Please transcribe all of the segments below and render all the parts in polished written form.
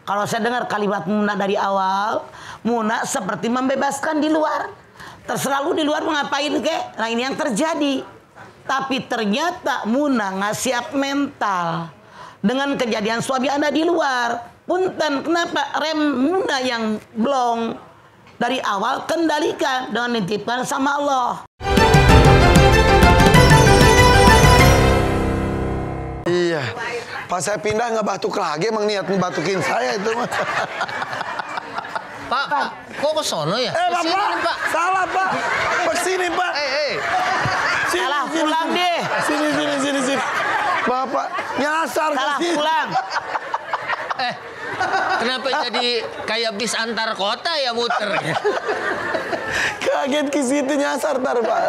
Kalau saya dengar kalimat Muna dari awal, Muna seperti membebaskan di luar. Terserah lu di luar mau ngapain kek. Nah ini yang terjadi. Tapi ternyata Muna nggak siap mental. Dengan kejadian suami Anda di luar. Punten, kenapa rem Muna yang blong? Dari awal kendalikan dengan nitipkan sama Allah. Iya. Pas saya pindah nggak batuk lagi, emang niat ngebatukin saya itu mah. Pak, kok ke sono ya? Pak. Salah, Pak. Kesini, Pak. Sini, Salah pulang deh. Sini. Bapak nyasar Salah kesini. pulang. Kenapa jadi kayak bis antar kota ya muter? Kaget ke situ nyasar tar, Pak.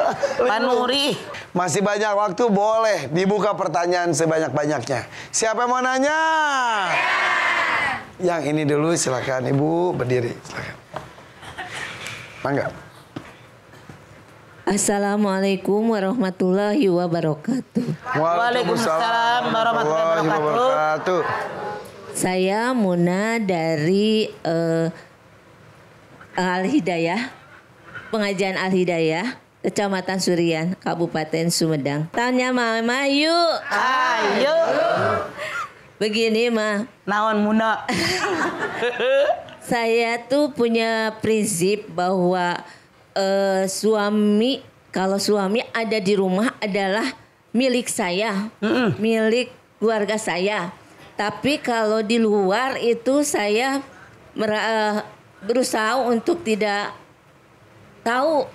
Pak Nuri. Masih banyak waktu, boleh dibuka pertanyaan sebanyak-banyaknya. Siapa yang mau nanya? Yang ini dulu silakan, Ibu berdiri, silakan. Mangga. Assalamualaikum warahmatullahi wabarakatuh. Waalaikumsalam warahmatullahi wabarakatuh. Saya Muna dari Al-Hidayah, pengajian Al-Hidayah, Kecamatan Surian, Kabupaten Sumedang. Tanya Mama yuk. Ayo. Begini mah, Naon Muna. saya tuh punya prinsip bahwa kalau suami ada di rumah adalah milik saya, milik keluarga saya. Tapi kalau di luar itu saya berusaha untuk tidak tahu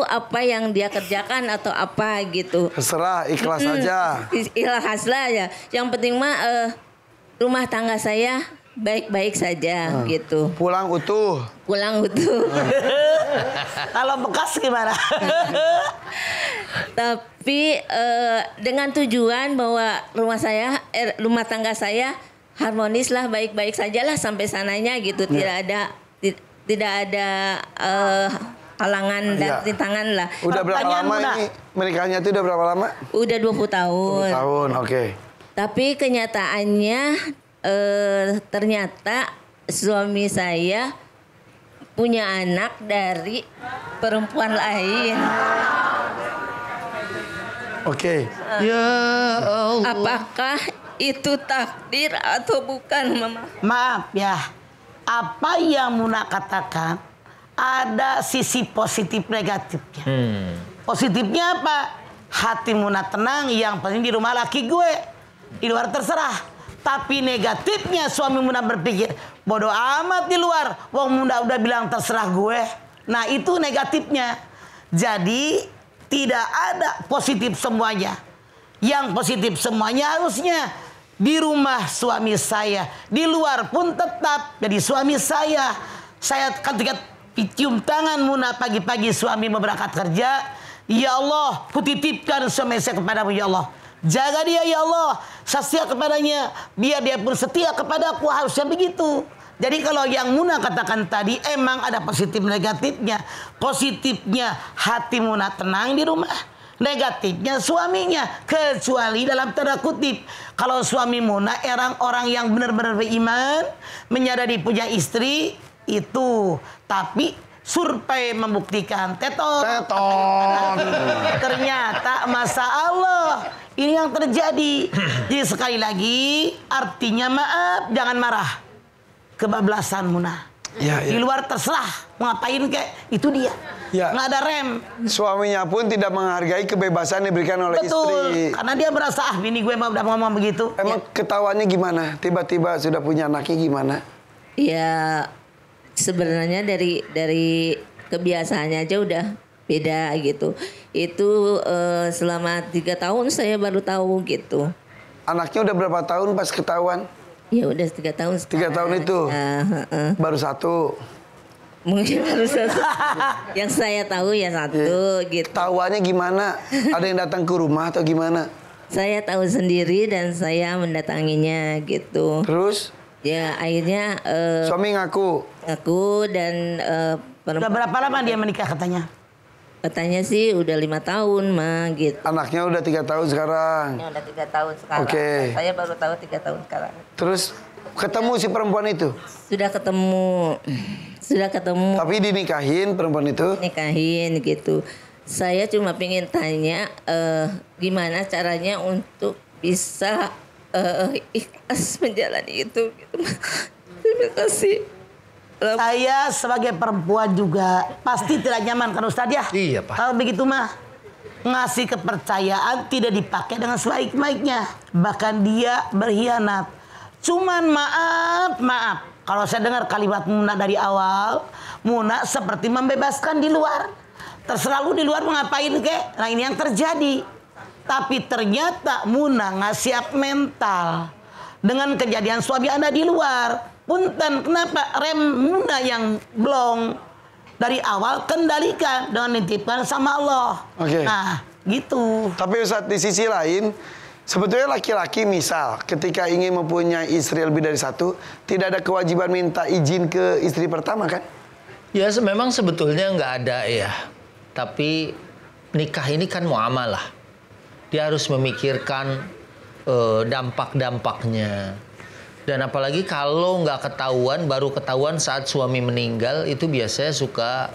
apa yang dia kerjakan atau apa gitu. Terserah, ikhlas saja. Ikhlas lah ya. Yang penting mah rumah tangga saya baik-baik saja gitu. Pulang utuh. Pulang utuh. Kalau bekas gimana? Tapi dengan tujuan bahwa rumah tangga saya harmonis lah, baik-baik sajalah sampai sananya gitu. Tidak ada halangan dan rintangan lah. Udah berapa lama ini menikahnya itu udah berapa lama? Udah 20 tahun. 20 tahun, oke. Tapi kenyataannya ternyata suami saya punya anak dari perempuan lain. Oke. Ya Allah. Apakah itu takdir atau bukan, Mama? Maaf ya. Apa yang Muna katakan ada sisi positif negatifnya. Positifnya apa? Hati Muna tenang, yang penting di rumah laki gue. Di luar terserah. Tapi negatifnya suami Muna berpikir, bodoh amat di luar. Wong Muna udah bilang terserah gue. Nah itu negatifnya. Jadi tidak ada positif semuanya. Yang positif semuanya harusnya di rumah suami saya. Di luar pun tetap jadi suami saya. Saya ketika cium tangan Muna pagi-pagi suami mau berangkat kerja. Ya Allah, kutitipkan suami saya kepadamu ya Allah. Jaga dia ya Allah, setia kepadanya, biar dia pun setia kepadaku, harusnya begitu. Jadi kalau yang Muna katakan tadi emang ada positif negatifnya. Positifnya hati Muna tenang di rumah. Negatifnya suaminya, kecuali dalam tanda kutip. Kalau suami Muna orang yang benar-benar beriman, menyadari punya istri itu, tapi survei membuktikan tetot. Ternyata masa Allah ini yang terjadi. Jadi sekali lagi artinya maaf, jangan marah. Kebablasan Muna. Ya. Di luar terserah mau ngapain kek, itu dia. Ya. Nggak ada rem. Suaminya pun tidak menghargai kebebasan yang diberikan oleh Betul. istri. Karena dia merasa bini gue udah ngomong begitu. Emang ketawanya gimana? Tiba-tiba sudah punya anaknya gimana? Ya sebenarnya dari kebiasaannya aja udah beda gitu. Itu selama 3 tahun saya baru tahu gitu. Anaknya udah berapa tahun pas ketahuan? Ya udah 3 tahun sekarang. 3 tahun itu? Baru 1? Mungkin baru 1. Yang saya tahu ya 1 gitu. Tahuannya gimana? Ada yang datang ke rumah atau gimana? Saya tahu sendiri dan saya mendatanginya gitu. Terus? Ya akhirnya Suami ngaku? aku dan Udah berapa lama dia menikah katanya? Katanya sih udah 5 tahun mah gitu. Anaknya udah 3 tahun sekarang. Ini udah 3 tahun sekarang. Oke. Saya baru tahu 3 tahun sekarang. Terus Ketemu si perempuan itu? Sudah ketemu. Tapi dinikahin perempuan itu? Nikahin gitu. Saya cuma pengen tanya gimana caranya untuk bisa ikhlas menjalani itu gitu. Terima kasih. Saya sebagai perempuan juga pasti tidak nyaman kan Ustadz ya? Iya, Pak. Kalau begitu mah ngasih kepercayaan tidak dipakai dengan sebaik-baiknya. Bahkan dia berkhianat. Cuman maaf. Kalau saya dengar kalimat Muna dari awal, Muna seperti membebaskan di luar. Terserah lu di luar mau ngapain kek. Nah ini yang terjadi. Tapi ternyata Muna nggak siap mental. Dengan kejadian suami Anda di luar. Punten, kenapa rem Muna yang blong dari awal kendalikan dengan nitipkan sama Allah. Oke. Nah, gitu. Tapi Ustadz di sisi lain, sebetulnya laki-laki misal ketika ingin mempunyai istri lebih dari satu, tidak ada kewajiban minta izin ke istri pertama kan? Ya memang sebetulnya nggak ada ya. Tapi nikah ini kan muamalah. Dia harus memikirkan dampak-dampaknya. Dan apalagi kalau nggak ketahuan, baru ketahuan saat suami meninggal, itu biasanya suka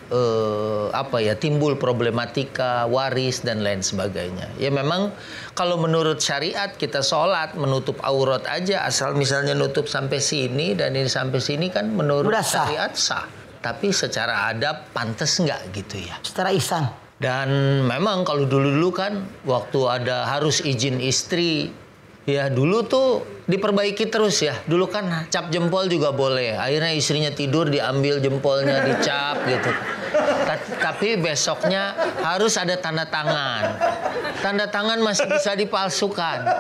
timbul problematika waris dan lain sebagainya. Ya memang kalau menurut syariat kita sholat menutup aurat aja, asal misalnya nutup sampai sini dan ini sampai sini kan menurut syariat sah. Tapi secara adab pantas nggak gitu ya? Secara ihsan. Dan memang kalau dulu-dulu kan waktu ada harus izin istri. Ya dulu tuh diperbaiki terus ya. Dulu kan cap jempol juga boleh. Akhirnya istrinya tidur diambil jempolnya dicap gitu. Tapi besoknya harus ada tanda tangan. Tanda tangan masih bisa dipalsukan.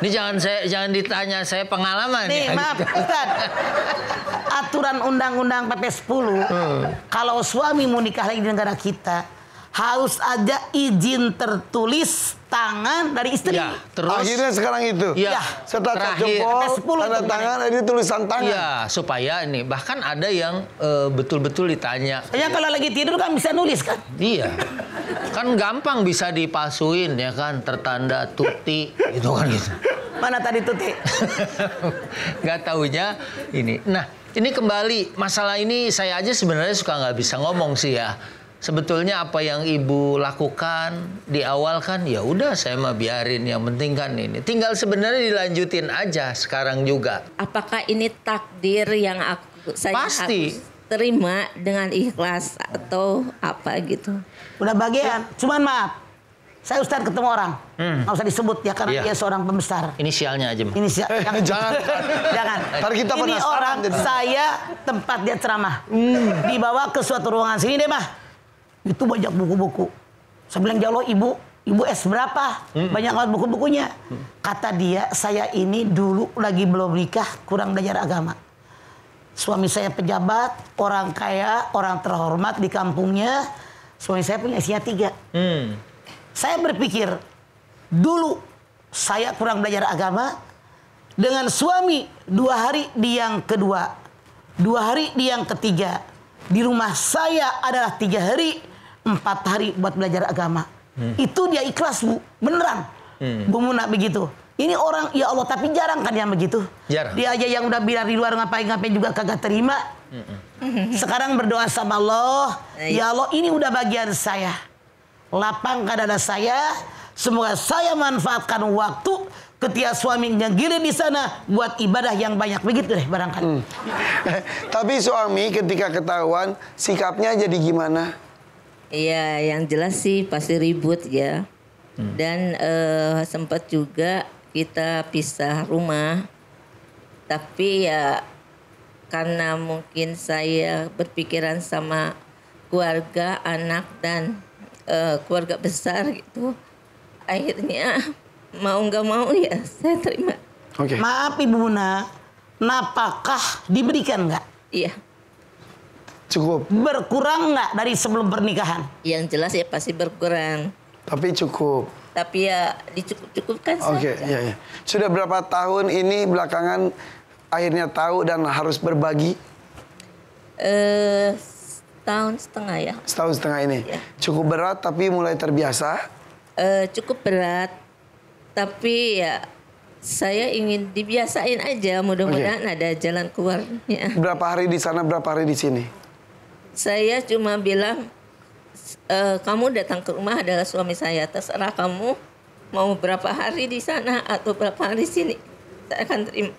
Ini jangan ditanya saya pengalaman. Nih ya. maaf Ustaz. Aturan undang-undang PP 10 kalau suami mau nikah lagi di negara kita harus ada izin tertulis tangan dari istri. Ya, terus akhirnya sekarang itu. Ya, setelah cap terakhir, jempol, tanda tangan, ini tulisan tangan. ya supaya ini bahkan ada yang betul-betul ditanya. Ya kalau lagi tidur kan bisa nulis kan. Iya, kan gampang bisa dipalsuin ya kan, tertanda tuti gitu kan gitu. Mana tadi tuti? Nggak taunya ini. Nah ini kembali masalah ini saya aja sebenarnya suka nggak bisa ngomong sih ya. Sebetulnya apa yang ibu lakukan di awal kan ya udah saya mah biarin, yang penting kan ini. Tinggal sebenarnya dilanjutin aja sekarang juga. Apakah ini takdir yang saya Pasti. harus terima dengan ikhlas atau apa gitu? Udah bagian. Cuman maaf. Saya Ustaz ketemu orang. Nggak usah disebut ya karena Iya. dia seorang pembesar. Inisialnya aja. Ini Jangan. Jangan. Ntar kita Ini penasaran orang jadi. saya tempat dia ceramah. Dibawa ke suatu ruangan sini deh mah. Itu banyak buku-buku. Saya bilang ya Allah ibu S berapa? Banyak banget buku-bukunya. Kata dia saya ini dulu lagi belum nikah kurang belajar agama. Suami saya pejabat, orang kaya, orang terhormat di kampungnya. Suami saya punya istrinya 3. Saya berpikir dulu saya kurang belajar agama. Dengan suami 2 hari di yang kedua, 2 hari di yang ketiga. Di rumah saya adalah 3 hari, 4 hari buat belajar agama. Itu dia ikhlas Bu, beneran. Bu Muna begitu. Ini orang ya Allah tapi jarang kan yang begitu. Jarang. Dia aja yang udah bilang di luar ngapain-ngapain juga kagak terima. Sekarang berdoa sama Allah, ya Allah ini udah bagian saya. Lapangkan dada saya, semoga saya manfaatkan waktu ketika suaminya gilir di sana buat ibadah yang banyak begitu deh barangkali. Tapi suami ketika ketahuan sikapnya jadi gimana? Iya, yang jelas sih pasti ribut ya. Dan sempat juga kita pisah rumah. Tapi ya karena mungkin saya berpikiran sama keluarga, anak dan keluarga besar gitu. Akhirnya mau nggak mau ya saya terima. Oke. Maaf Ibu Muna, napakah diberikan nggak? Iya. Cukup. Berkurang nggak dari sebelum pernikahan? Yang jelas ya pasti berkurang. Tapi cukup. Tapi ya dicukup-cukupkan Oke, saja. iya. Sudah berapa tahun ini belakangan akhirnya tahu dan harus berbagi? Setahun setengah ya. Setahun setengah ini. Iya. Cukup berat tapi mulai terbiasa. Cukup berat. Tapi ya saya ingin dibiasain aja, mudah-mudahan ada jalan keluarnya. Berapa hari di sana, berapa hari di sini? Saya cuma bilang, kamu datang ke rumah adalah suami saya, terserah kamu mau berapa hari di sana atau berapa hari di sini, saya akan terima.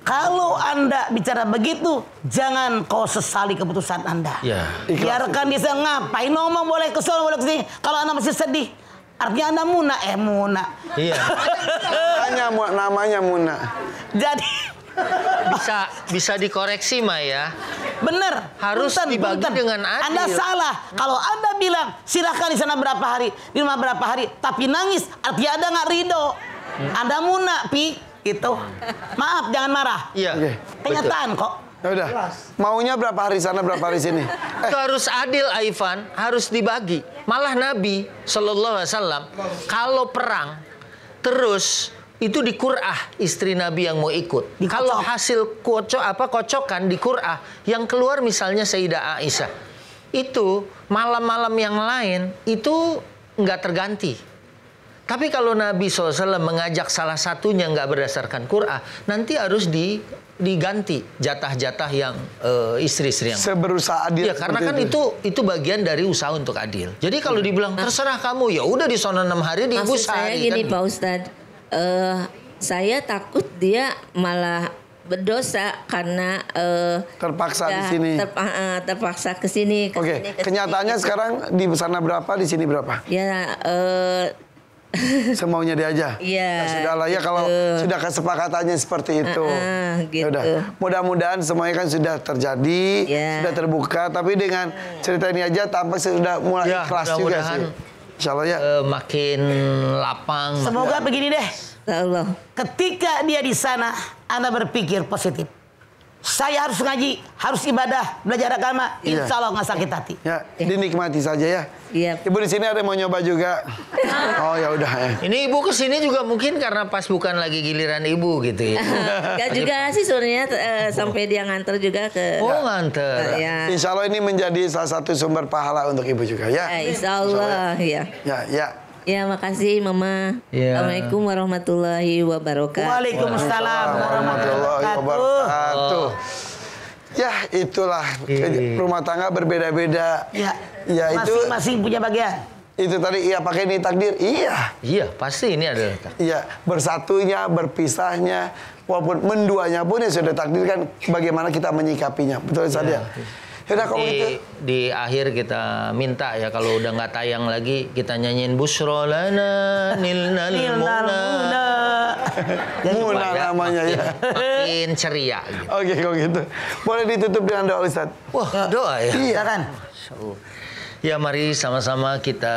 Kalau Anda bicara begitu, jangan kau sesali keputusan Anda. Ya. Biarkan dia ngapain ngomong, boleh ke sana, boleh ke sini. Kalau Anda masih sedih, artinya Anda muna. Iya. Namanya Muna. Jadi Bisa dikoreksi Maya. bener. Harus dibagi dengan adil. Anda salah. Kalau Anda bilang silahkan di sana berapa hari, di rumah berapa hari, tapi nangis, artinya Anda nggak ridho. Anda muna, Pi. Itu. Maaf, jangan marah. Iya. Oke. Kenyataan kok. Ya udah. Maunya berapa hari sana, berapa hari sini? Itu harus adil, Ivan, harus dibagi. Malah Nabi Shallallahu Alaihi Wasallam kalau perang terus itu di Qur'ah istri Nabi yang mau ikut. Dikocok. Kalau hasil kocokan di Qur'ah yang keluar misalnya Sayyidah Aisyah, itu malam-malam yang lain itu nggak terganti. Tapi kalau Nabi SAW mengajak salah satunya nggak berdasarkan Qur'ah, nanti harus diganti jatah-jatah yang istri-istri yang Seberusaha adil. ya, karena kan seperti itu bagian dari usaha untuk adil. Jadi kalau dibilang terserah kamu, ya udah di sana 6 hari, di ibu Maksud saya sehari gini kan. Pak Ustadz, saya takut dia malah berdosa karena terpaksa di udah sini. terpaksa ke sini. Oke, kenyataannya sekarang di sana berapa, di sini berapa? Ya, Semaunya dia aja. Iya. Ya sudahlah ya kalau sudah kesepakatannya seperti itu. Gitu. Yaudah. Mudah-mudahan semuanya kan sudah terjadi, Ya. sudah terbuka. Tapi dengan cerita ini aja tampak sudah mulai Ya, ikhlas juga mudah-mudahan. sih. Insya Allah ya. Makin lapang. Semoga begini deh. Allah. Ketika dia di sana, Anda berpikir positif. Saya harus ngaji, harus ibadah, belajar agama. Iya. Insya Allah nggak sakit hati. Ya, dinikmati saja ya. Iya. Ibu di sini ada yang mau nyoba juga. Oh ya udah ya. Ini ibu kesini juga mungkin karena pas bukan lagi giliran ibu gitu ya. Enggak juga sih sebenarnya sampai dia nganter juga ke. Oh nganter. Ya. Insya Allah ini menjadi salah satu sumber pahala untuk ibu juga ya. Insya Allah ya. Ya. Ya, makasih Mama. Ya. Assalamualaikum warahmatullahi wabarakatuh. Waalaikumsalam warahmatullahi wabarakatuh. Ya, itulah rumah tangga berbeda-beda. Ya, Ya, itu masing-masing punya bagian. itu tadi iya pakai ini takdir. Iya. Iya pasti ini adalah Iya, bersatunya, berpisahnya, walaupun menduanya pun ya sudah takdir kan bagaimana kita menyikapinya. Betul saja. Yaudah kalau gitu. di akhir kita minta ya kalau udah nggak tayang lagi kita nyanyiin Bushra lana nilnal muna. Muna namanya ya. Makin ceria gitu. Oke, kalau gitu. Boleh ditutup dengan doa Ustaz. Wah, doa ya. Iya kan? Ya mari sama-sama kita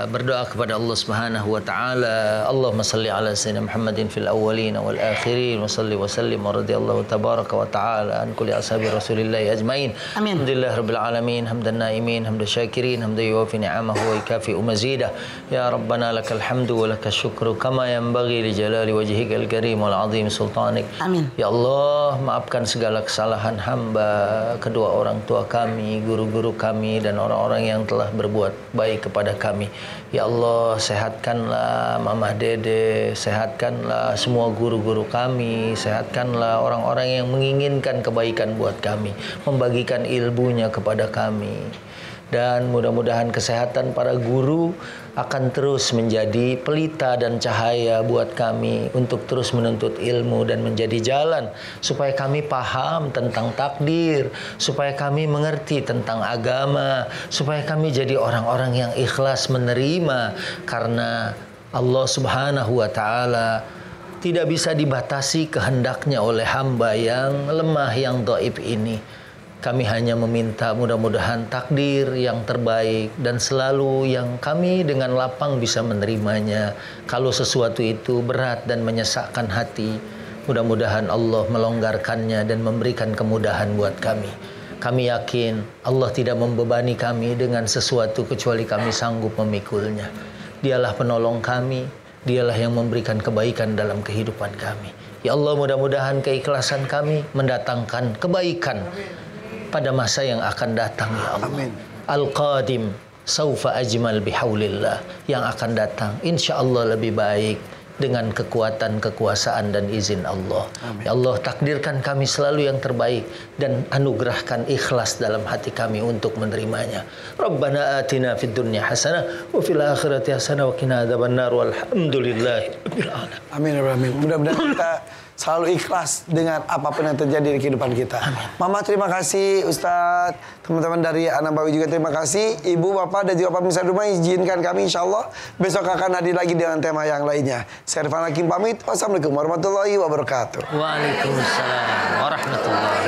berdoa kepada Allah Subhanahu wa taala. Allahumma shalli ala sayyidina Muhammadin fil awwalin wal akhirin wa salli wa sallim wa radhiyallahu tabaraka wa taala an kulli ashabi Rasulillah ajmain. Amin. Alhamdulillah rabbil alamin hamdan naimin hamdan syakirin hamdan yuwafi ni'amahu wa yukafi mazidah. Ya rabbana lakal hamdu wa lakal syukru kama yanbaghi li jalali wajhikal karim wal azim sultanik. Amin. Ya Allah, maafkan segala kesalahan hamba, kedua orang tua kami, guru-guru kami dan orang-orang yang telah berbuat baik kepada kami. Ya Allah, sehatkanlah Mamah Dede, sehatkanlah semua guru-guru kami, sehatkanlah orang-orang yang menginginkan kebaikan buat kami, membagikan ilmunya kepada kami. Dan mudah-mudahan kesehatan para guru akan terus menjadi pelita dan cahaya buat kami untuk terus menuntut ilmu dan menjadi jalan supaya kami paham tentang takdir, supaya kami mengerti tentang agama, supaya kami jadi orang-orang yang ikhlas menerima karena Allah Subhanahu wa taala tidak bisa dibatasi kehendaknya oleh hamba yang lemah, yang dhaif ini. Kami hanya meminta mudah-mudahan takdir yang terbaik dan selalu yang kami dengan lapang bisa menerimanya. Kalau sesuatu itu berat dan menyesakkan hati, mudah-mudahan Allah melonggarkannya dan memberikan kemudahan buat kami. Kami yakin Allah tidak membebani kami dengan sesuatu kecuali kami sanggup memikulnya. Dialah penolong kami, dialah yang memberikan kebaikan dalam kehidupan kami. Ya Allah, mudah-mudahan keikhlasan kami mendatangkan kebaikan pada masa yang akan datang, ya Allah. Amin. Al-Qadim saufa ajmal bihaulillah, yang akan datang insya Allah lebih baik. dengan kekuatan, kekuasaan dan izin Allah. Amin. Ya Allah, takdirkan kami selalu yang terbaik dan anugerahkan ikhlas dalam hati kami untuk menerimanya. Rabbana atina fid dunya hasanah wa fil akhirati hasanah wa qina adzabannar walhamdulillahirabbil alamin. Amin ya Rabbal alamin. Mudah-mudahan kita selalu ikhlas dengan apapun yang terjadi di kehidupan kita. Amin. Mama terima kasih, Ustadz, teman-teman dari Anabawi juga terima kasih, Ibu, Bapak dan juga pemirsa rumah, izinkan kami insya Allah besok akan hadir lagi dengan tema yang lainnya. Saya Irfan Hakim pamit. Wassalamualaikum warahmatullahi wabarakatuh. Waalaikumsalam warahmatullahi wabarakatuh.